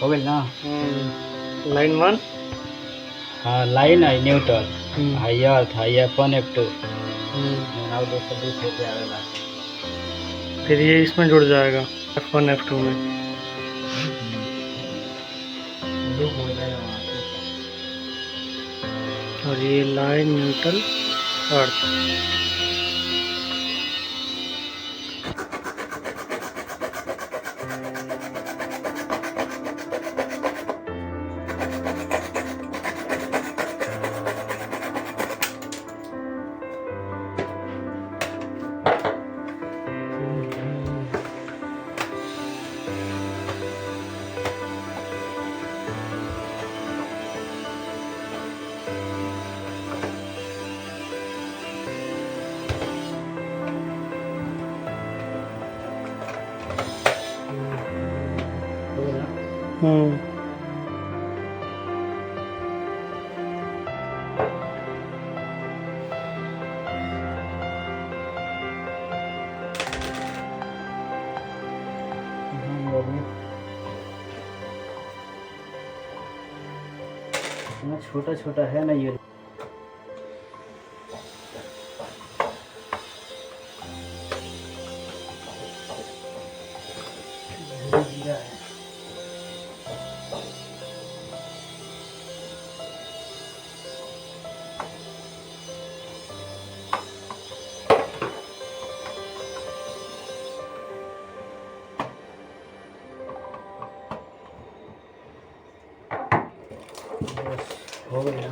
हो गई ना। लाइन 1। हाँ लाइन है न्यूट्रल, हाई अर्थ, हाई F1 F2 और दूसरे पे आवेला। फिर ये इसमें जुड़ जाएगा F1 F2 में। लूप हो जाएगा वहाँ पे। और ये लाइन न्यूट्रल अर्थ। छोटा छोटा है ना ये। जीरा है। हो गया।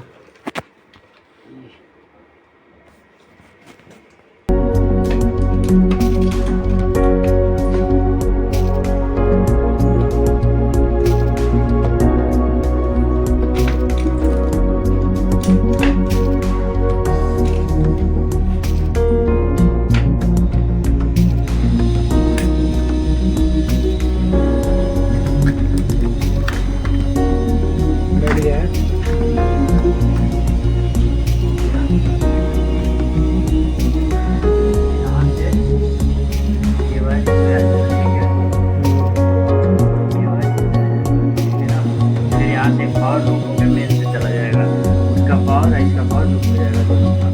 पावर रूम में मेल से चला जाएगा, उसका पावर है, इसका पावर रूम हो जाएगा दोनों का।